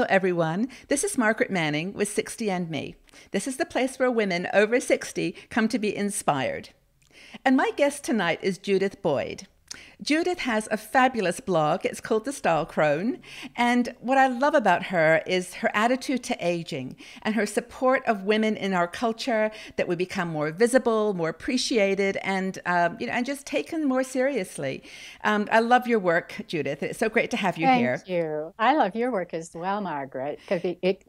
Hello, everyone. This is Margaret Manning with 60 and Me. This is the place where women over 60 come to be inspired. And my guest tonight is Judith Boyd. Judith has a fabulous blog. It's called The Style Crone. And what I love about her is her attitude to aging and her support of women in our culture, that we become more visible, more appreciated, and and just taken more seriously. I love your work, Judith. It's so great to have you here. Thank you. I love your work as well, Margaret, because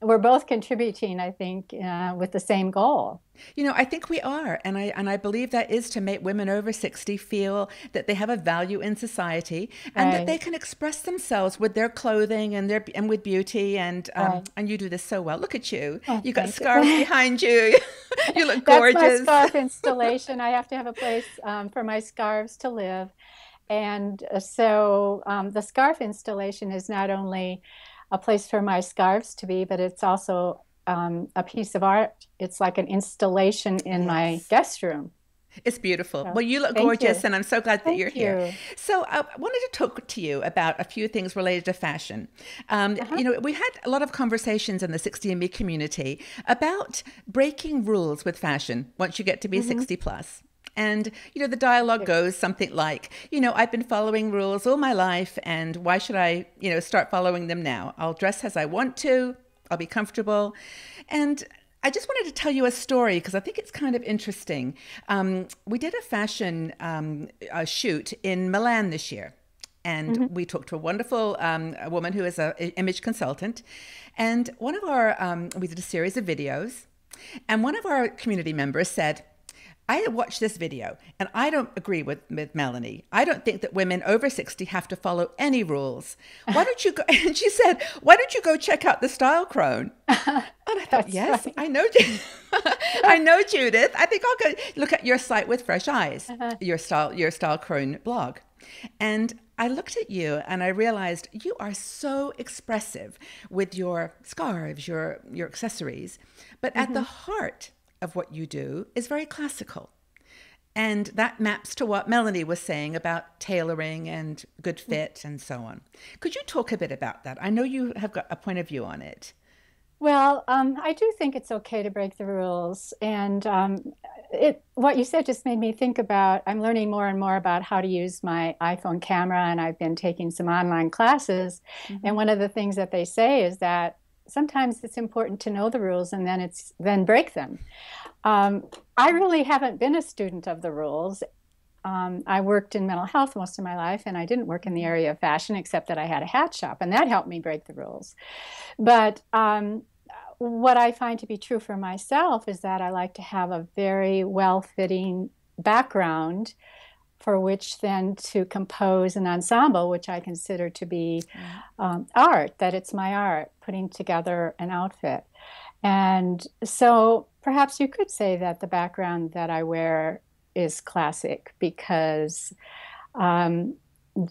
we're both contributing, I think, with the same goal. I think we are, and I believe that is to make women over 60 feel that they have a value in society and that they Right. can express themselves with their clothing and with beauty, Right. and you do this so well. Look at you. Oh, You got thank scarves you. behind you. You look That's my gorgeous. scarf installation. I have to have a place for my scarves to live. And the scarf installation is not only a place for my scarves to be, but it's also a piece of art. It's like an installation in my Yes. guest room. It's beautiful. So Well, you look thank gorgeous, you. and I'm so glad that you're Thank here. you. So, I wanted to talk to you about a few things related to fashion. Uh-huh. We had a lot of conversations in the 60 and Me community about breaking rules with fashion once you get to be Hmm. 60 plus. And, the dialogue goes something like, I've been following rules all my life, and why should I, start following them now? I'll dress as I want to, I'll be comfortable. And I just wanted to tell you a story because I think it's kind of interesting. We did a fashion a shoot in Milan this year. And Hmm. we talked to a wonderful a woman who is an image consultant. And we did a series of videos. And one of our community members said, I watched this video and I don't agree with Melanie. I don't think that women over 60 have to follow any rules. Why don't you go? And she said, why don't you go check out the Style Crone? And I thought, That's yes, right. I know, I know, Judith. I think I'll go look at your site with fresh eyes, Uh-huh. your Style Crone blog. And I looked at you and I realized you are so expressive with your scarves, your accessories, but at the Hmm. heart of what you do is very classical. And that maps to what Melanie was saying about tailoring and good fit and so on. Could you talk a bit about that? I know you have got a point of view on it. Well, I do think it's okay to break the rules. And what you said just made me think about, I'm learning more and more about how to use my iPhone camera, and I've been taking some online classes. And Hmm. one of the things that they say is that sometimes it's important to know the rules and then break them. Um, I really haven't been a student of the rules. I worked in mental health most of my life, and I didn't work in the area of fashion, except that I had a hat shop, and that helped me break the rules. But what I find to be true for myself is that I like to have a very well-fitting background for which then to compose an ensemble, which I consider to be Right. art, that it's my art, putting together an outfit. And so perhaps you could say that the background that I wear is classic because um,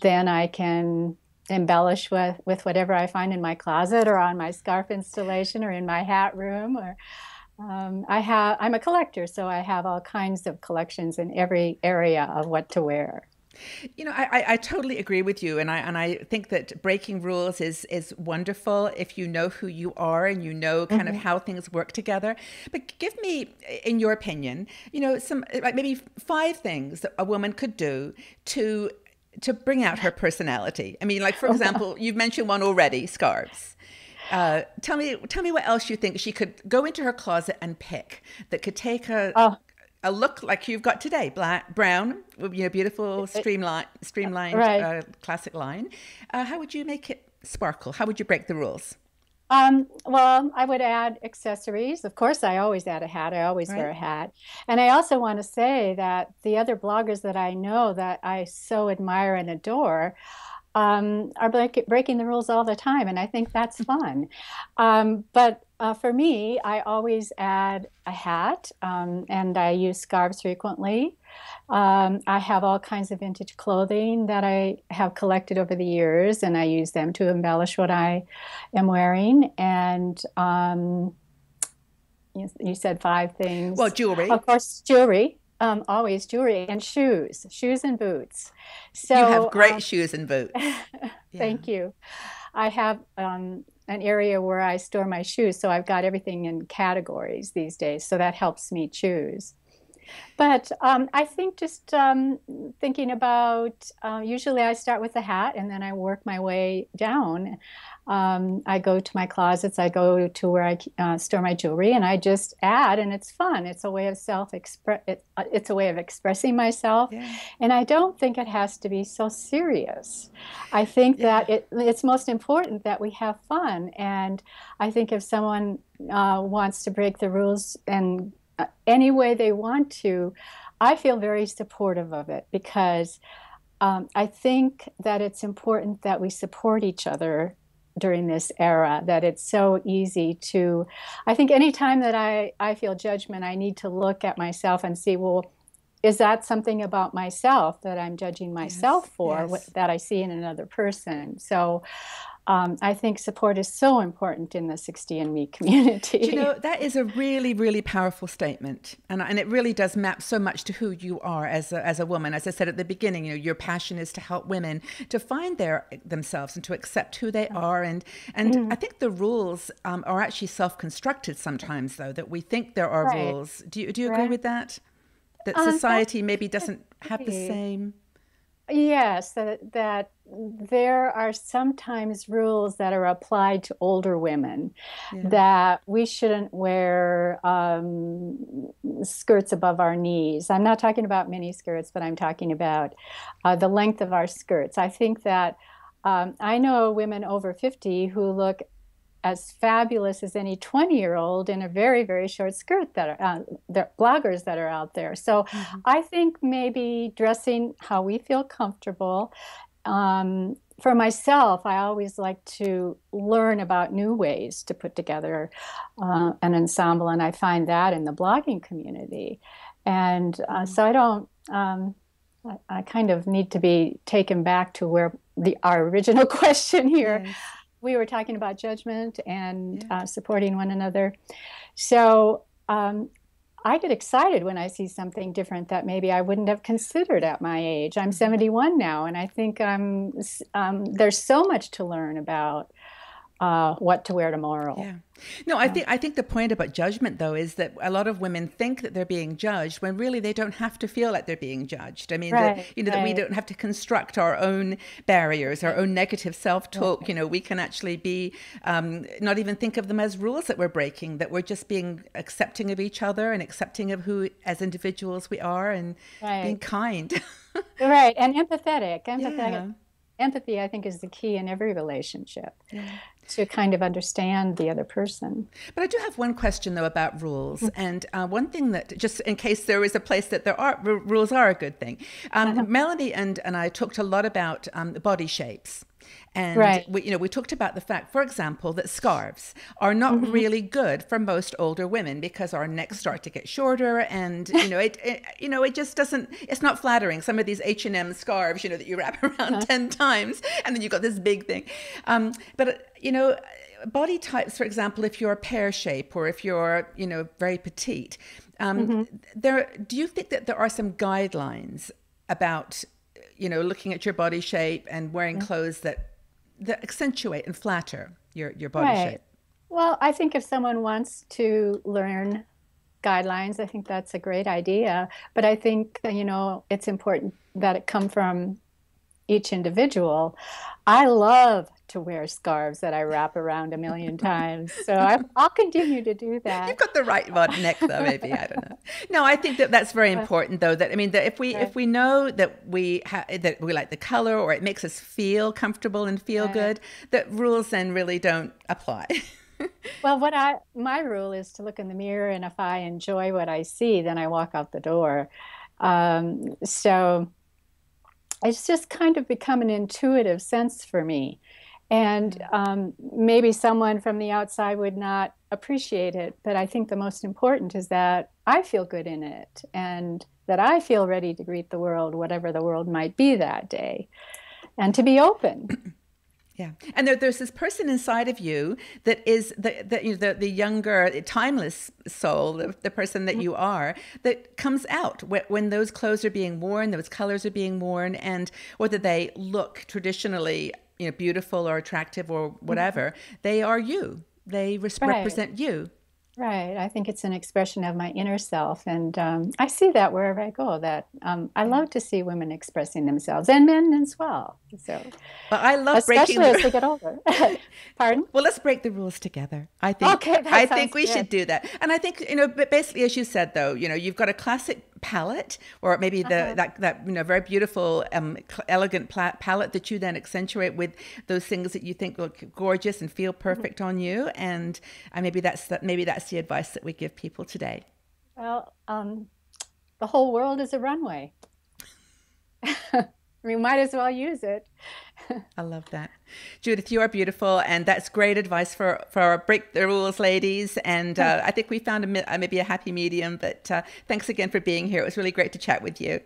then I can embellish with whatever I find in my closet or on my scarf installation or in my hat room or I'm a collector, so I have all kinds of collections in every area of what to wear. I totally agree with you, and I think that breaking rules is wonderful if you know who you are and you know kind of Mhm. how things work together. But give me, in your opinion, some like maybe five things that a woman could do to bring out her personality. I mean, like for example, you've mentioned one already, scarves. Tell me what else you think she could go into her closet and pick that could take Oh, a look like you've got today, black, brown, beautiful it, streamlined right. classic line. How would you make it sparkle? How would you break the rules? Well, I would add accessories. Of course, I always add a hat. I always wear Right? a hat. And I also want to say that the other bloggers that I know that I so admire and adore are breaking the rules all the time. And I think that's fun. But for me, I always add a hat and I use scarves frequently. I have all kinds of vintage clothing that I have collected over the years, and I use them to embellish what I am wearing. And you said five Well, things. jewelry. Of course, jewelry, always jewelry, and shoes and boots. You have So, great shoes and boots. Yeah. thank you. I have an area where I store my shoes. So I've got everything in categories these days. So that helps me choose. But I think just thinking about, usually I start with the hat and then I work my way down. I go to my closets, I go to where I store my jewelry, and I just add, and it's fun. It's a way of it's a way of expressing myself, Yeah. and I don't think it has to be so serious. I think Yeah. that it's most important that we have fun, and I think if someone wants to break the rules and any way they want to, I feel very supportive of it because I think that it's important that we support each other during this era, that it's so easy to, I think anytime that I feel judgment, I need to look at myself and see, well, is that something about myself that I'm judging Yes. myself for, Yes. that I see in another person? So I think support is so important in the 60 and Me Do you community. know, that is a really, really powerful statement. And it really does map so much to who you are as a woman. As I said at the beginning, your passion is to help women to find themselves and to accept who they are. And I think the rules are actually self-constructed sometimes, though, that we think there are Right, rules. Do you agree right. with that? That That society maybe I doesn't have the agree. same. Yes, that there are sometimes rules that are applied to older women, Yeah. that we shouldn't wear skirts above our knees. I'm not talking about mini skirts, but I'm talking about the length of our skirts. I think that I know women over 50 who look as fabulous as any 20-year-old in a very, very short skirt, that are the bloggers that are out there. So Hmm. I think maybe dressing how we feel comfortable. For myself, I always like to learn about new ways to put together an ensemble, and I find that in the blogging community. And so I don't. I kind of need to be taken back to where our original question here. Yes. We were talking about judgment and Yeah. supporting one another. So I get excited when I see something different that maybe I wouldn't have considered at my age. I'm 71 now, and I think there's so much to learn about what to wear tomorrow. Yeah. No, Yeah. I think the point about judgment though is that a lot of women think that they're being judged when really they don't have to feel like they're being judged. I mean that Right, that we right, don't have to construct our own barriers, our right, own negative self-talk. right, We can actually be not even think of them as rules that we're breaking. That we're just being accepting of each other and accepting of who as individuals we are and being right, kind. right, and empathetic. Yeah. Empathy, I think, is the key in every relationship, Yeah. to kind of understand the other person. But I do have one question though about rules, and one thing that just in case there is a place that there are rules are a good thing. Uh-huh. Melanie and I talked a lot about body shapes. And Right. we talked about the fact, for example, that scarves are not Hmm. really good for most older women because our necks start to get shorter, and it just doesn't. It's not flattering. Some of these H&M scarves, that you wrap around 10 times, and then you've got this big thing. But body types, for example, if you're a pear shape or if you're very petite, Hmm. do you think that there are some guidelines about looking at your body shape and wearing clothes that accentuate and flatter your body Right. shape? Well, I think if someone wants to learn guidelines, I think that's a great idea. But I think, it's important that it come from each individual. I love to wear scarves that I wrap around a million times. So I'll continue to do You've that. got the right neck, though. Maybe I don't know. No, I think that that's very But, important, though. That I mean, that if right, we know that that we like the color or it makes us feel comfortable and feel right. good, that rules then really don't apply. Well, my rule is to look in the mirror, and if I enjoy what I see, then I walk out the door. So it's just kind of become an intuitive sense for me. And maybe someone from the outside would not appreciate it, but I think the most important is that I feel good in it and that I feel ready to greet the world, whatever the world might be that day, and to be open. Yeah, and there's this person inside of you that is the younger, timeless soul, the person that you are, that comes out when those clothes are being worn, those colors are being worn, and whether they look traditionally, beautiful or attractive or whatever. They are you. They Right. represent you. Right. I think it's an expression of my inner self. And I see that wherever I go, that I Yeah. love to see women expressing themselves and men as well. So, But I love breaking especially as the they get older. Pardon? well, let's break the rules together. Okay, I that think sounds we should good. do that. And I think, but basically, as you said, though, you've got a classic palette, or maybe Uh-huh. that very beautiful, elegant palette that you then accentuate with those things that you think look gorgeous and feel Mhm. perfect on you. And maybe that's the advice that we give people today. Well, the whole world is a runway. We might as well use it. I love that. Judith, you are beautiful, and that's great advice for break the rules, ladies. And I think we found maybe a happy medium. But thanks again for being here. It was really great to chat with you.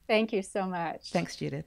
Thank you so much. Thanks, Judith.